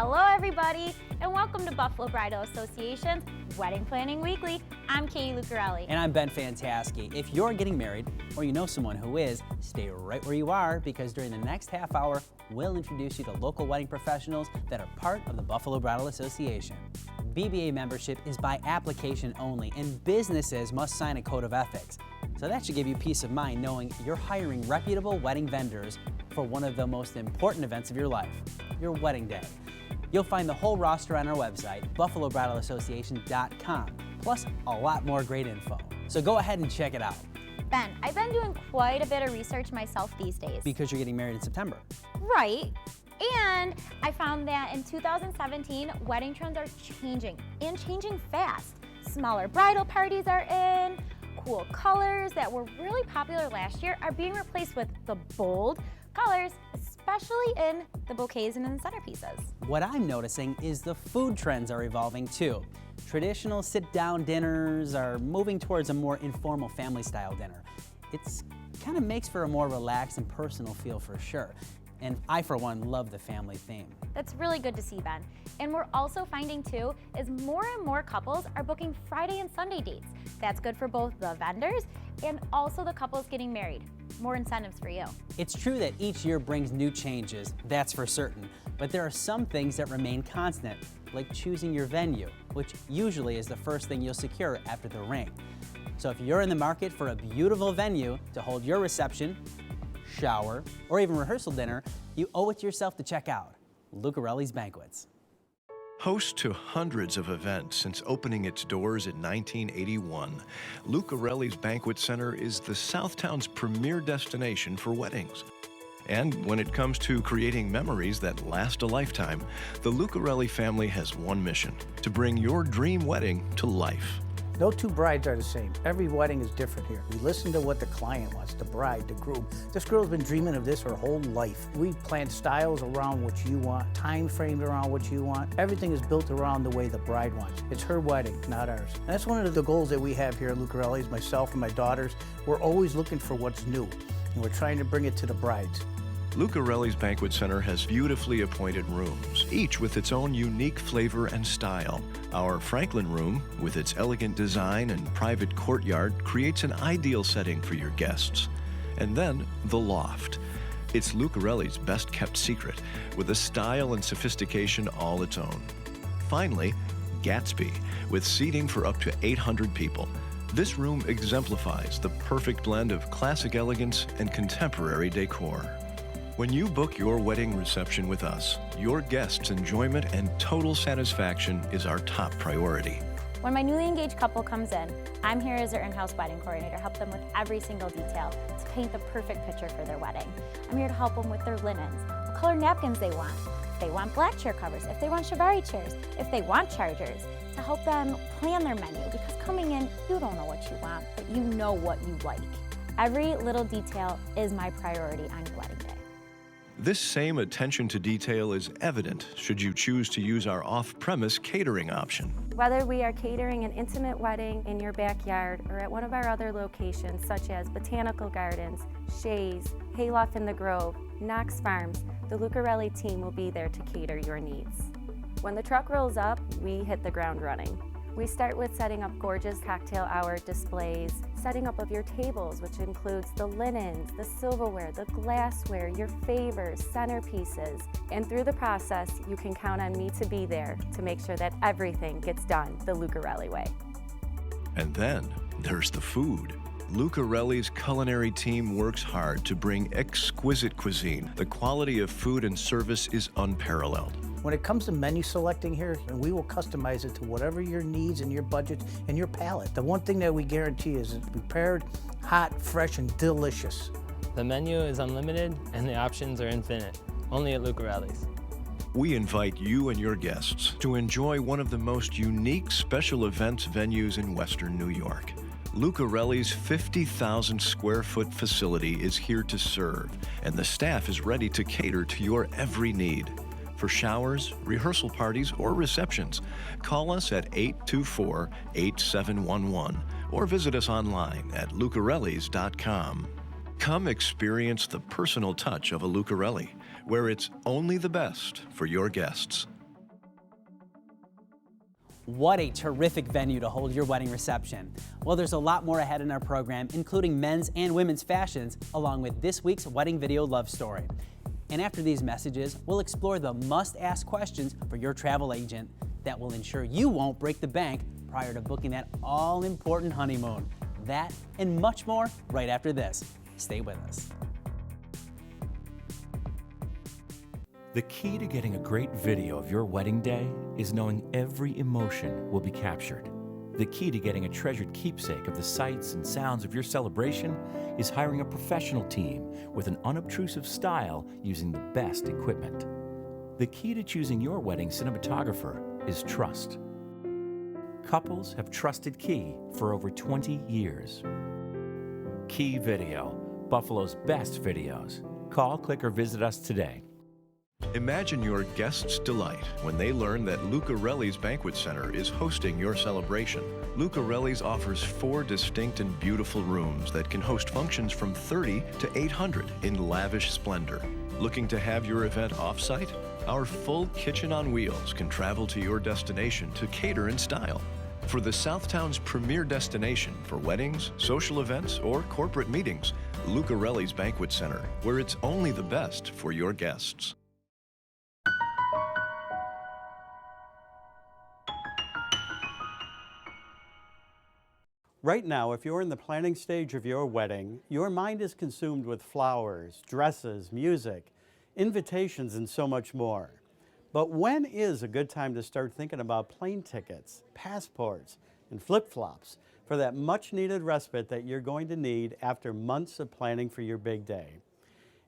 Hello everybody, and welcome to Buffalo Bridal Association's Wedding Planning Weekly. I'm Katie Lucarelli. And I'm Ben Fantaske. If you're getting married, or you know someone who is, stay right where you are, because during the next half hour, we'll introduce you to local wedding professionals that are part of the Buffalo Bridal Association. BBA membership is by application only, and businesses must sign a code of ethics. So that should give you peace of mind knowing you're hiring reputable wedding vendors for one of the most important events of your life, your wedding day. You'll find the whole roster on our website, buffalobridalassociation.com, plus a lot more great info. So go ahead and check it out. Ben, I've been doing quite a bit of research myself these days. Because you're getting married in September. Right. And I found that in 2017, wedding trends are changing, and changing fast. Smaller bridal parties are in, cool colors that were really popular last year are being replaced with the bold colors, especially in the bouquets and in the centerpieces. What I'm noticing is the food trends are evolving too. Traditional sit-down dinners are moving towards a more informal family-style dinner. It's kind of makes for a more relaxed and personal feel for sure. And I, for one, love the family theme. That's really good to see, Ben. And we're also finding too, is more and more couples are booking Friday and Sunday dates. That's good for both the vendors and also the couples getting married. More incentives for you. It's true that each year brings new changes, that's for certain. But there are some things that remain constant, like choosing your venue, which usually is the first thing you'll secure after the ring. So if you're in the market for a beautiful venue to hold your reception, shower, or even rehearsal dinner, you owe it to yourself to check out Lucarelli's Banquets. Host to hundreds of events since opening its doors in 1981, Lucarelli's Banquet Center is the Southtown's premier destination for weddings. And when it comes to creating memories that last a lifetime, the Lucarelli family has one mission: to bring your dream wedding to life. No two brides are the same. Every wedding is different here. We listen to what the client wants, the bride, the groom. This girl's been dreaming of this her whole life. We plan styles around what you want, time frames around what you want. Everything is built around the way the bride wants. It's her wedding, not ours. And that's one of the goals that we have here at Lucarelli's, myself and my daughters. We're always looking for what's new, and we're trying to bring it to the brides. Lucarelli's Banquet Center has beautifully appointed rooms, each with its own unique flavor and style. Our Franklin room, with its elegant design and private courtyard, creates an ideal setting for your guests. And then the loft. It's Lucarelli's best-kept secret, with a style and sophistication all its own. Finally, Gatsby, with seating for up to 800 people. This room exemplifies the perfect blend of classic elegance and contemporary decor. When you book your wedding reception with us, your guests' enjoyment and total satisfaction is our top priority. When my newly engaged couple comes in, I'm here as their in-house wedding coordinator to help them with every single detail to paint the perfect picture for their wedding. I'm here to help them with their linens, what color napkins they want, if they want black chair covers, if they want Chiavari chairs, if they want chargers, to help them plan their menu, because coming in, you don't know what you want, but you know what you like. Every little detail is my priority on your wedding day. This same attention to detail is evident should you choose to use our off-premise catering option. Whether we are catering an intimate wedding in your backyard or at one of our other locations such as Botanical Gardens, Shays, Hayloft in the Grove, Knox Farms, the Lucarelli team will be there to cater your needs. When the truck rolls up, we hit the ground running. We start with setting up gorgeous cocktail hour displays, setting up of your tables, which includes the linens, the silverware, the glassware, your favors, centerpieces. And through the process, you can count on me to be there to make sure that everything gets done the Lucarelli way. And then there's the food. Lucarelli's culinary team works hard to bring exquisite cuisine. The quality of food and service is unparalleled. When it comes to menu selecting here, we will customize it to whatever your needs and your budget and your palate. The one thing that we guarantee is it's prepared, hot, fresh, and delicious. The menu is unlimited and the options are infinite, only at Lucarelli's. We invite you and your guests to enjoy one of the most unique special events venues in Western New York. Lucarelli's 50,000 square foot facility is here to serve, and the staff is ready to cater to your every need. For showers, rehearsal parties, or receptions, call us at 824-8711 or visit us online at lucarellis.com. Come experience the personal touch of a Lucarelli, where it's only the best for your guests. What a terrific venue to hold your wedding reception. Well, there's a lot more ahead in our program, including men's and women's fashions, along with this week's wedding video love story. And after these messages, we'll explore the must-ask questions for your travel agent that will ensure you won't break the bank prior to booking that all-important honeymoon. That and much more right after this. Stay with us. The key to getting a great video of your wedding day is knowing every emotion will be captured. The key to getting a treasured keepsake of the sights and sounds of your celebration is hiring a professional team with an unobtrusive style using the best equipment. The key to choosing your wedding cinematographer is trust. Couples have trusted Key for over 20 years. Key Video, Buffalo's best videos. Call, click, or visit us today. Imagine your guests' delight when they learn that Lucarelli's Banquet Center is hosting your celebration. Lucarelli's offers 4 distinct and beautiful rooms that can host functions from 30 to 800 in lavish splendor. Looking to have your event off-site? Our full kitchen on wheels can travel to your destination to cater in style. For the Southtown's premier destination for weddings, social events, or corporate meetings, Lucarelli's Banquet Center, where it's only the best for your guests. Right now, if you're in the planning stage of your wedding, your mind is consumed with flowers, dresses, music, invitations, and so much more. But when is a good time to start thinking about plane tickets, passports, and flip-flops for that much-needed respite that you're going to need after months of planning for your big day?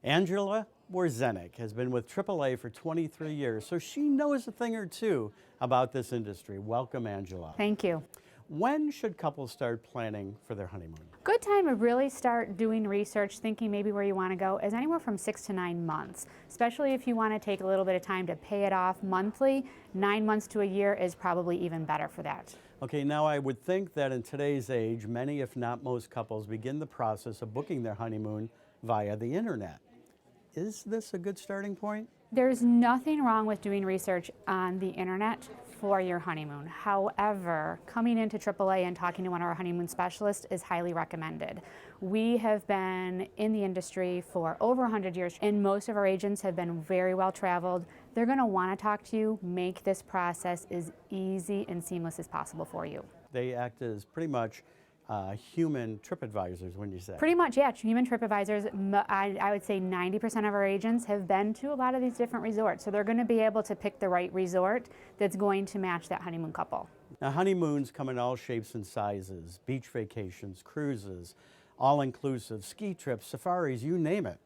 Angela Warzenik has been with AAA for 23 years, so she knows a thing or two about this industry. Welcome, Angela. Thank you. When should couples start planning for their honeymoon? Good time to really start doing research, thinking maybe where you want to go, is anywhere from 6 to 9 months, especially if you want to take a little bit of time to pay it off monthly. 9 months to a year is probably even better for that. Okay, now I would think that in today's age, many, if not most couples, begin the process of booking their honeymoon via the internet. Is this a good starting point? There's nothing wrong with doing research on the internet for your honeymoon. However, coming into AAA and talking to one of our honeymoon specialists is highly recommended. We have been in the industry for over 100 years, and most of our agents have been very well traveled. They're going to want to talk to you, make this process as easy and seamless as possible for you. They act as pretty much human trip advisors, when you say. Pretty much, yeah, human trip advisors. I would say 90% of our agents have been to a lot of these different resorts, so they're going to be able to pick the right resort that's going to match that honeymoon couple. Now, honeymoons come in all shapes and sizes: beach vacations, cruises, all-inclusive, ski trips, safaris, you name it.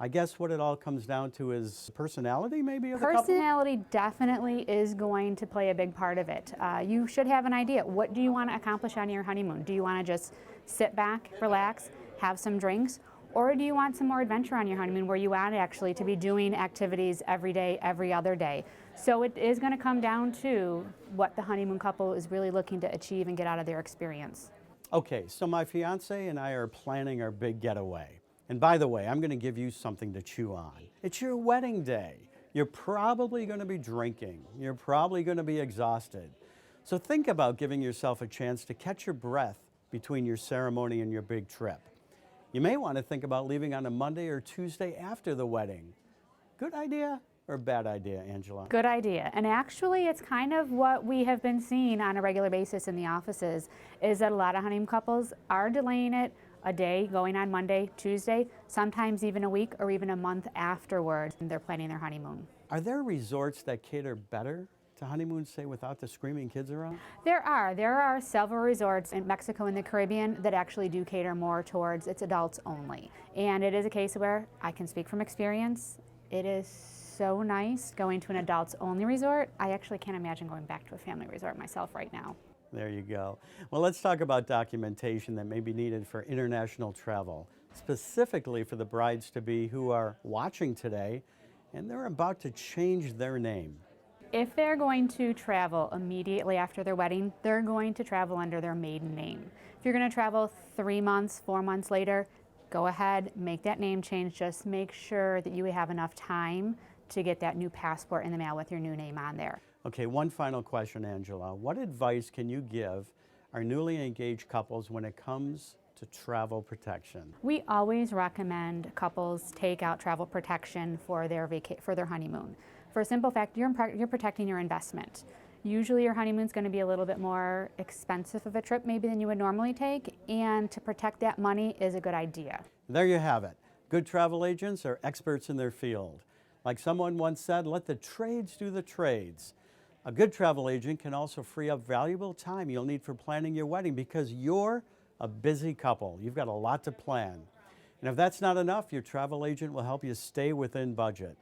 I guess what it all comes down to is personality, maybe, of the couple? Personality definitely is going to play a big part of it. You should have an idea. What do you want to accomplish on your honeymoon? Do you want to just sit back, relax, have some drinks? Or do you want some more adventure on your honeymoon where you want actually to be doing activities every day, every other day? So it is going to come down to what the honeymoon couple is really looking to achieve and get out of their experience. Okay, so my fiance and I are planning our big getaway. And by the way, I'm going to give you something to chew on. It's your wedding day. You're probably going to be drinking. You're probably going to be exhausted. So think about giving yourself a chance to catch your breath between your ceremony and your big trip. You may want to think about leaving on a Monday or Tuesday after the wedding. Good idea or bad idea, Angela? Good idea. And actually, it's kind of what we have been seeing on a regular basis in the offices, is that a lot of honeymoon couples are delaying it a day, going on Monday, Tuesday, sometimes even a week or even a month afterwards, and they're planning their honeymoon. Are there resorts that cater better to honeymoons, say, without the screaming kids around? There are several resorts in Mexico and the Caribbean that actually do cater more towards its adults only. And it is a case where I can speak from experience. It is so nice going to an adults only resort. I actually can't imagine going back to a family resort myself right now. There you go. Well, let's talk about documentation that may be needed for international travel, specifically for the brides-to-be who are watching today, and they're about to change their name. If they're going to travel immediately after their wedding, they're going to travel under their maiden name. If you're going to travel 3 months, 4 months later, go ahead, make that name change. Just make sure that you have enough time to get that new passport in the mail with your new name on there. Okay, one final question, Angela. What advice can you give our newly engaged couples when it comes to travel protection? We always recommend couples take out travel protection for their honeymoon. For a simple fact, you're protecting your investment. Usually your honeymoon's going to be a little bit more expensive of a trip maybe than you would normally take, and to protect that money is a good idea. There you have it. Good travel agents are experts in their field. Like someone once said, let the trades do the trades. A good travel agent can also free up valuable time you'll need for planning your wedding because you're a busy couple. You've got a lot to plan. And if that's not enough, your travel agent will help you stay within budget.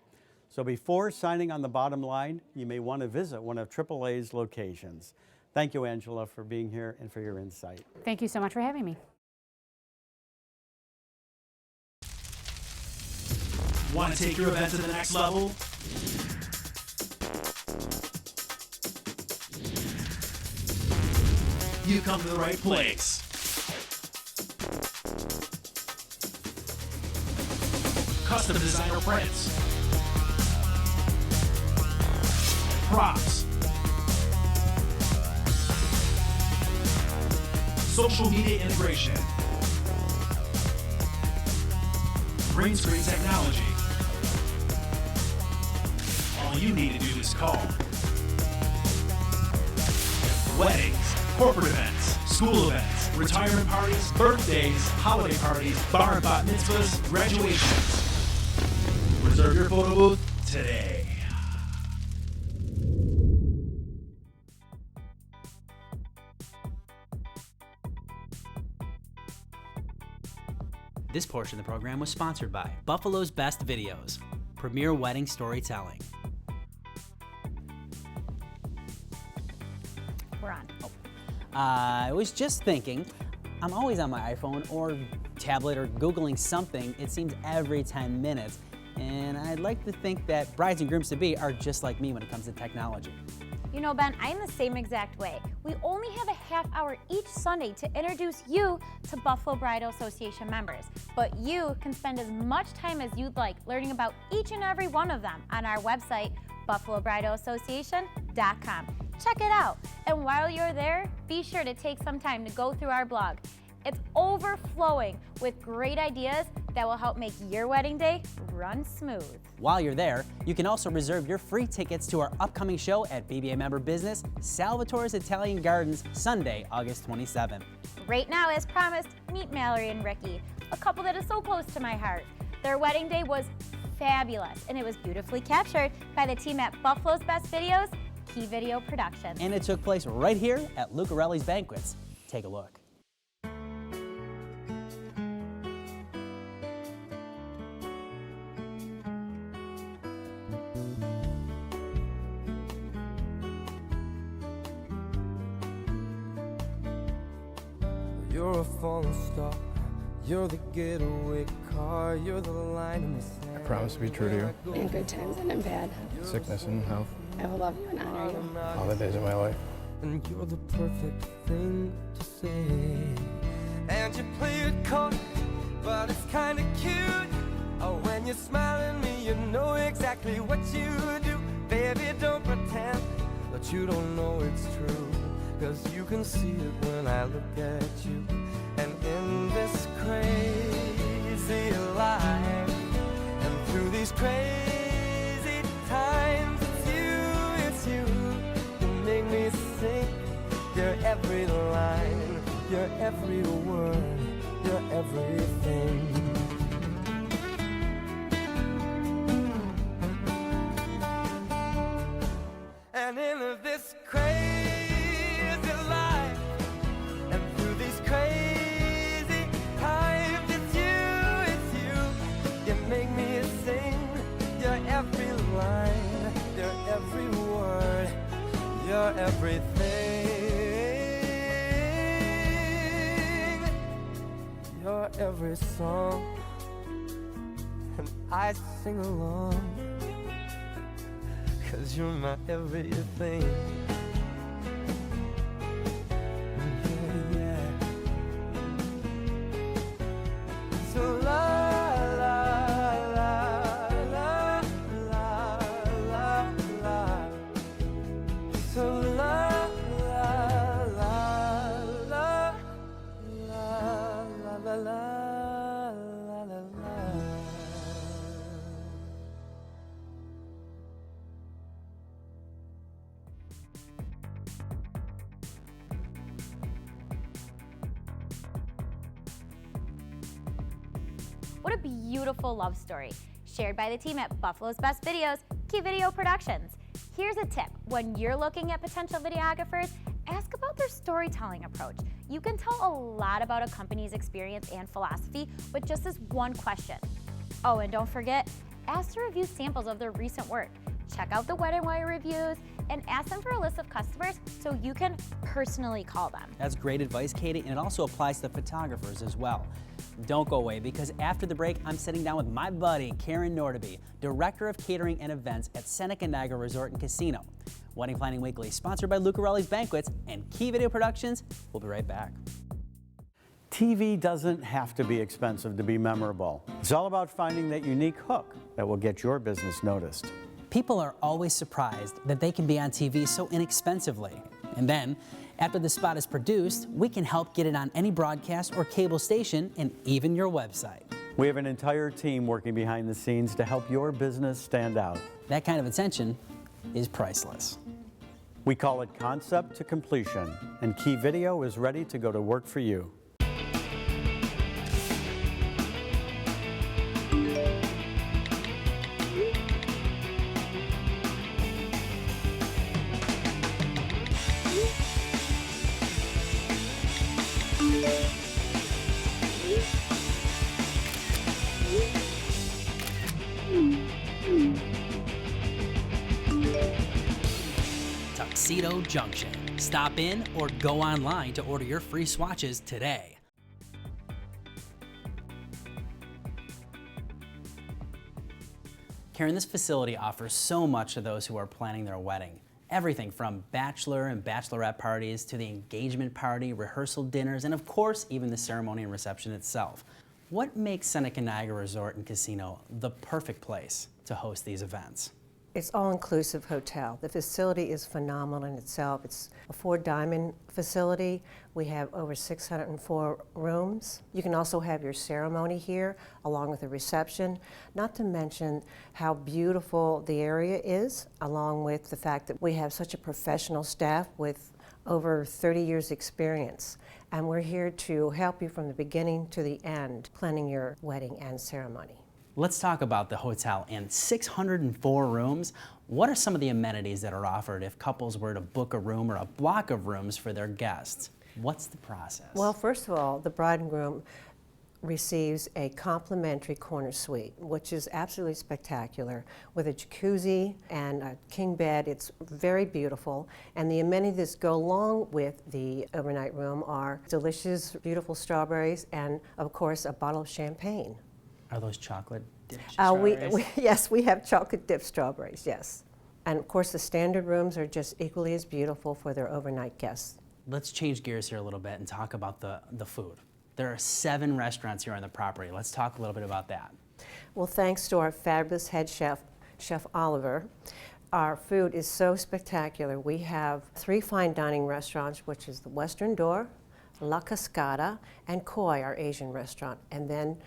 So before signing on the bottom line, you may want to visit one of AAA's locations. Thank you, Angela, for being here and for your insight. Thank you so much for having me. Want to take your event to the next level? You come to the right place. Custom designer prints, props, social media integration, green screen technology. All you need to do is call. Weddings, corporate events, school events, retirement parties, birthdays, holiday parties, bar and bat mitzvahs, graduations. Reserve your photo booth today. This portion of the program was sponsored by Buffalo's Best Videos, premier wedding storytelling. We're on. I was just thinking, I'm always on my iPhone or tablet or Googling something, it seems every 10 minutes. And I'd like to think that brides and grooms-to-be are just like me when it comes to technology. You know, Ben, I'm the same exact way. We only have a half hour each Sunday to introduce you to Buffalo Bridal Association members, but you can spend as much time as you'd like learning about each and every one of them on our website, buffalobridalassociation.com. Check it out. And while you're there, be sure to take some time to go through our blog. It's overflowing with great ideas that will help make your wedding day run smooth. While you're there, you can also reserve your free tickets to our upcoming show at BBA member business, Salvatore's Italian Gardens, Sunday, August 27th. Right now, as promised, meet Mallory and Ricky, a couple that is so close to my heart. Their wedding day was fabulous, and it was beautifully captured by the team at Buffalo's Best Videos, Key Video Productions. And it took place right here at Lucarelli's Banquets. Take a look. You're a falling star, you're the getaway car, you're the line in the sand. I promise to be true to you. In good times and in bad. Sickness and health. I will love you and honor you. All the days of my life. And you're the perfect thing to say. And you play it cold, but it's kinda cute. Oh, when you smile at me, you know exactly what you do. Baby, don't pretend that you don't know it's true. 'Cause you can see it when I look at you. And in this crazy life, and through these crazy times, it's you. You make me sing your every line, your every word, your everything. And in this crazy life, and through these crazy times, it's you. You make me sing your every line, your every word, your everything, your every song, and I sing along. 'Cause you're my everything. Yeah. So la la la la la la la What a beautiful love story, shared by the team at Buffalo's Best Videos, Key Video Productions. Here's a tip: when you're looking at potential videographers, ask about their storytelling approach. You can tell a lot about a company's experience and philosophy with just this one question. Oh, and don't forget, ask to review samples of their recent work. Check out the Wedding Wire reviews and ask them for a list of customers so you can personally call them. That's great advice, Katie, and it also applies to photographers as well. Don't go away, because after the break, I'm sitting down with my buddy, Karen Nordaby, Director of Catering and Events at Seneca Niagara Resort and Casino. Wedding Planning Weekly, sponsored by Lucarelli's Banquets and Key Video Productions. We'll be right back. TV doesn't have to be expensive to be memorable. It's all about finding that unique hook that will get your business noticed. People are always surprised that they can be on TV so inexpensively. And then, after the spot is produced, we can help get it on any broadcast or cable station and even your website. We have an entire team working behind the scenes to help your business stand out. That kind of attention is priceless. We call it concept to completion, and Key Video is ready to go to work for you. Tuxedo Junction. Stop in or go online to order your free swatches today. Karen, this facility offers so much to those who are planning their wedding. Everything from bachelor and bachelorette parties to the engagement party, rehearsal dinners, and of course, even the ceremony and reception itself. What makes Seneca Niagara Resort and Casino the perfect place to host these events? It's all-inclusive hotel. The facility is phenomenal in itself. It's a 4-diamond facility. We have over 604 rooms. You can also have your ceremony here along with a reception, not to mention how beautiful the area is, along with the fact that we have such a professional staff with over 30 years experience. And we're here to help you from the beginning to the end, planning your wedding and ceremony. Let's talk about the hotel and 604 rooms. What are some of the amenities that are offered if couples were to book a room or a block of rooms for their guests? What's the process? Well, first of all, the bride and groom receives a complimentary corner suite, which is absolutely spectacular, with a jacuzzi and a king bed. It's very beautiful, and the amenities that go along with the overnight room are delicious, beautiful strawberries, and of course, a bottle of champagne. Are those chocolate dipped strawberries? Yes, we have chocolate dipped strawberries, yes. And of course, the standard rooms are just equally as beautiful for their overnight guests. Let's change gears here a little bit and talk about the food. There are 7 restaurants here on the property. Let's talk a little bit about that. Well, thanks to our fabulous head chef, Chef Oliver, our food is so spectacular. We have 3 fine dining restaurants, which is the Western Door, La Cascada, and Koi, our Asian restaurant. And then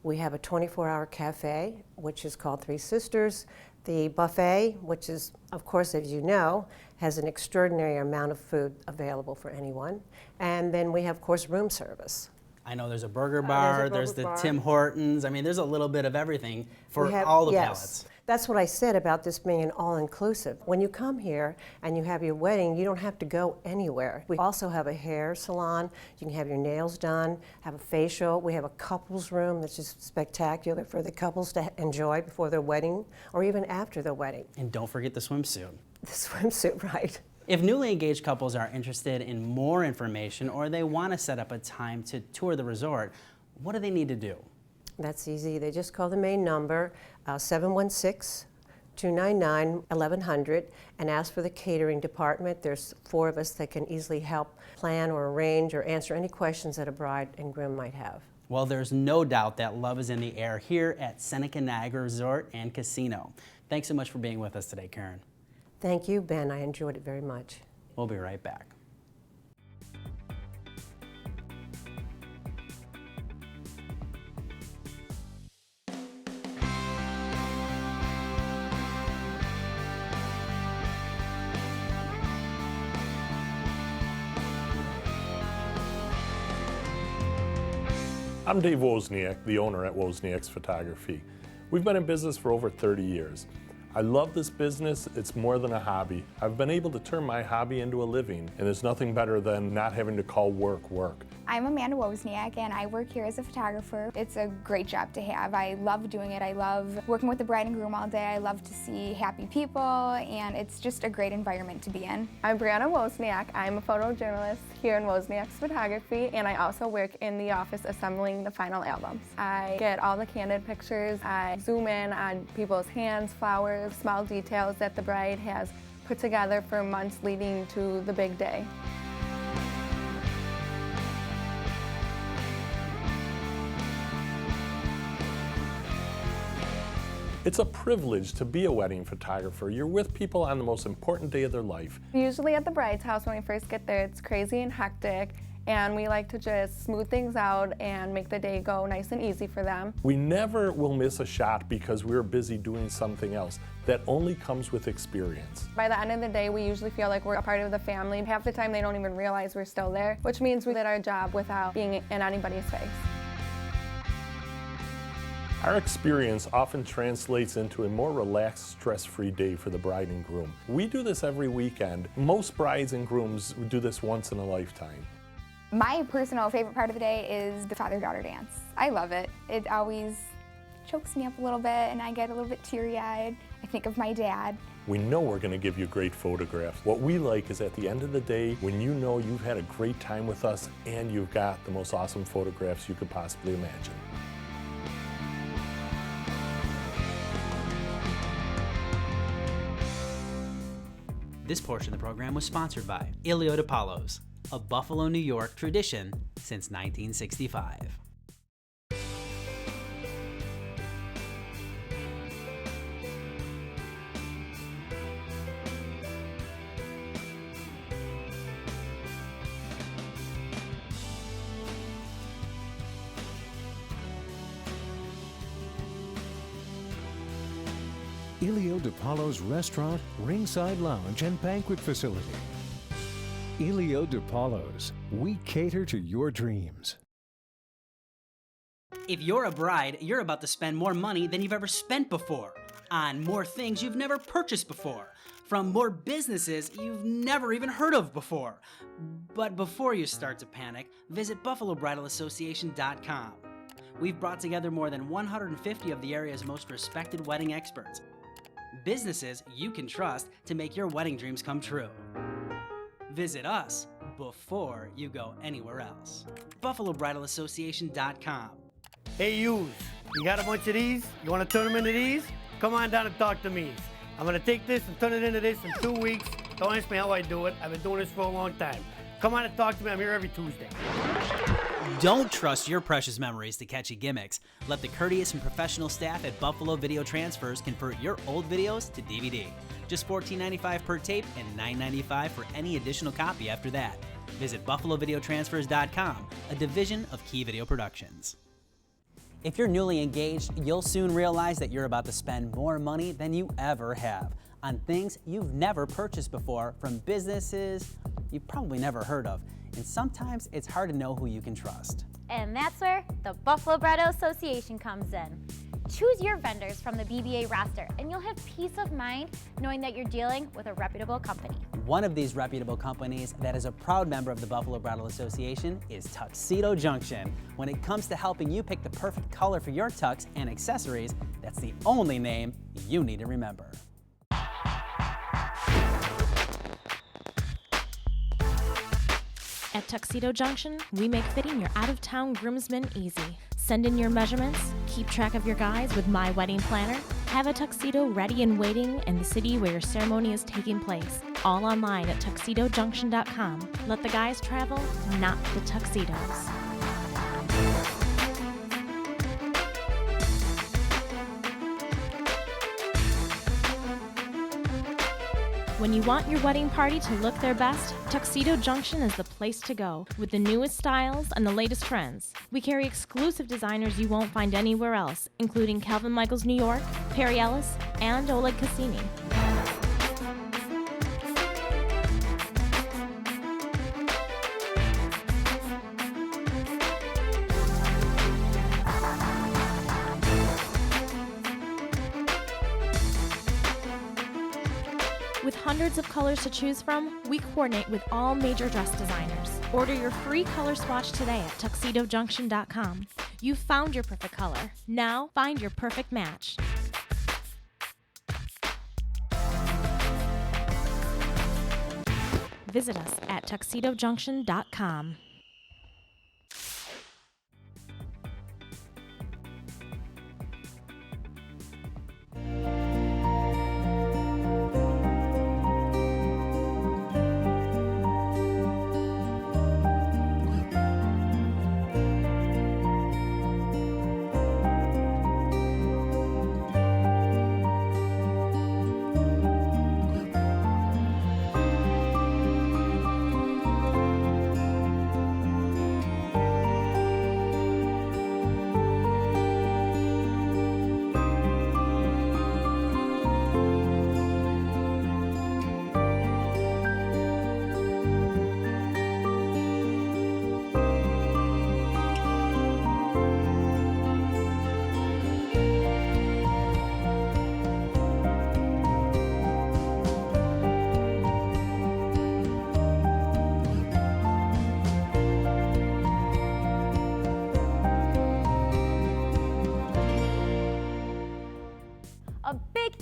we have a 24-hour cafe, which is called Three Sisters. The buffet, which is, of course, as you know, has an extraordinary amount of food available for anyone. And then we have, of course, room service. I know there's a burger bar, there's the Tim Hortons. I mean, there's a little bit of everything for all the palates. That's what I said about this being an all-inclusive. When you come here and you have your wedding, you don't have to go anywhere. We also have a hair salon. You can have your nails done, have a facial. We have a couples room that's just spectacular for the couples to enjoy before their wedding or even after their wedding. And don't forget the swimsuit. The swimsuit, right. If newly engaged couples are interested in more information or they want to set up a time to tour the resort, what do they need to do? That's easy. They just call the main number, 716-299-1100, and ask for the catering department. There's 4 of us that can easily help plan or arrange or answer any questions that a bride and groom might have. Well, there's no doubt that love is in the air here at Seneca Niagara Resort and Casino. Thanks so much for being with us today, Karen. Thank you, Ben. I enjoyed it very much. We'll be right back. I'm Dave Wozniak, the owner at Wozniak's Photography. We've been in business for over 30 years. I love this business. It's more than a hobby. I've been able to turn my hobby into a living, and there's nothing better than not having to call work work. I'm Amanda Wozniak, and I work here as a photographer. It's a great job to have. I love doing it. I love working with the bride and groom all day. I love to see happy people, and it's just a great environment to be in. I'm Brianna Wozniak. I'm a photojournalist here in Wozniak's Photography, and I also work in the office assembling the final albums. I get all the candid pictures. I zoom in on people's hands, flowers, small details that the bride has put together for months leading to the big day. It's a privilege to be a wedding photographer. You're with people on the most important day of their life. Usually at the bride's house when we first get there, it's crazy and hectic, and we like to just smooth things out and make the day go nice and easy for them. We never will miss a shot because we're busy doing something else. That only comes with experience. By the end of the day, we usually feel like we're a part of the family. Half the time they don't even realize we're still there, which means we did our job without being in anybody's face. Our experience often translates into a more relaxed, stress-free day for the bride and groom. We do this every weekend. Most brides and grooms do this once in a lifetime. My personal favorite part of the day is the father-daughter dance. I love it. It always chokes me up a little bit, and I get a little bit teary-eyed. I think of my dad. We know we're going to give you great photographs. What we like is at the end of the day, when you know you've had a great time with us and you've got the most awesome photographs you could possibly imagine. This portion of the program was sponsored by Ilio DiPaolo's, a Buffalo, New York tradition since 1965. Ilio DiPaolo's Restaurant, Ringside Lounge, and Banquet Facility. Ilio DiPaolo's, we cater to your dreams. If you're a bride, you're about to spend more money than you've ever spent before, on more things you've never purchased before, from more businesses you've never even heard of before. But before you start to panic, visit BuffaloBridalAssociation.com. We've brought together more than 150 of the area's most respected wedding experts. Businesses you can trust to make your wedding dreams come true. Visit us before you go anywhere else. BuffaloBridalAssociation.com. Hey you got a bunch of these? You want to turn them into these? Come on down and talk to me. I'm going to take this and turn it into this in 2 weeks. Don't ask me how I do it. I've been doing this for a long time. Come on and talk to me. I'm here every Tuesday. Don't trust your precious memories to catchy gimmicks. Let the courteous and professional staff at Buffalo Video Transfers convert your old videos to DVD. Just $14.95 per tape and $9.95 for any additional copy after that. Visit BuffaloVideoTransfers.com, a division of Key Video Productions. If you're newly engaged, you'll soon realize that you're about to spend more money than you ever have on things you've never purchased before, from businesses you've probably never heard of. And sometimes it's hard to know who you can trust. And that's where the Buffalo Bridal Association comes in. Choose your vendors from the BBA roster, and you'll have peace of mind knowing that you're dealing with a reputable company. One of these reputable companies that is a proud member of the Buffalo Bridal Association is Tuxedo Junction. When it comes to helping you pick the perfect color for your tux and accessories, that's the only name you need to remember. At Tuxedo Junction, we make fitting your out-of-town groomsmen easy. Send in your measurements, keep track of your guys with My Wedding Planner, have a tuxedo ready and waiting in the city where your ceremony is taking place. All online at tuxedojunction.com. Let the guys travel, not the tuxedos. When you want your wedding party to look their best, Tuxedo Junction is the place to go, with the newest styles and the latest trends. We carry exclusive designers you won't find anywhere else, including Calvin Michaels New York, Perry Ellis, and Oleg Cassini. With hundreds of colors to choose from, we coordinate with all major dress designers. Order your free color swatch today at tuxedojunction.com. You've found your perfect color. Now, find your perfect match. Visit us at tuxedojunction.com.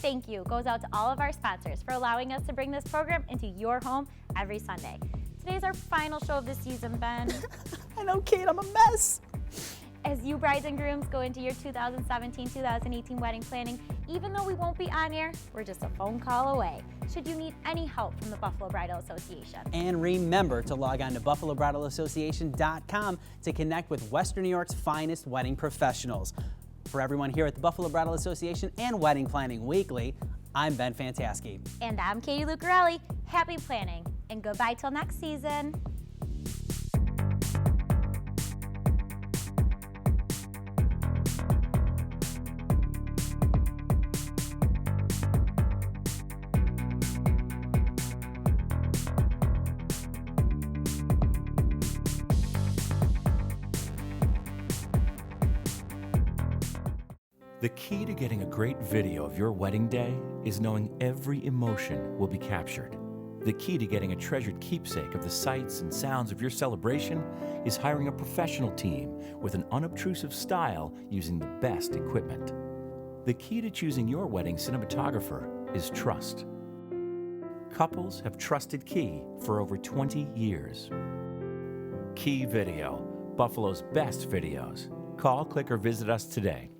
Thank you goes out to all of our sponsors for allowing us to bring this program into your home every Sunday. Today's our final show of the season, Ben. I know, Kate, I'm a mess. As you brides and grooms go into your 2017-2018 wedding planning, even though we won't be on air, we're just a phone call away, should you need any help from the Buffalo Bridal Association. And remember to log on to buffalobridalassociation.com to connect with Western New York's finest wedding professionals. For everyone here at the Buffalo Bridal Association and Wedding Planning Weekly, I'm Ben Fantaske. And I'm Katie Lucarelli. Happy planning, and goodbye till next season. The key to getting a great video of your wedding day is knowing every emotion will be captured. The key to getting a treasured keepsake of the sights and sounds of your celebration is hiring a professional team with an unobtrusive style using the best equipment. The key to choosing your wedding cinematographer is trust. Couples have trusted Key for over 20 years. Key Video, Buffalo's best videos. Call, click, or visit us today.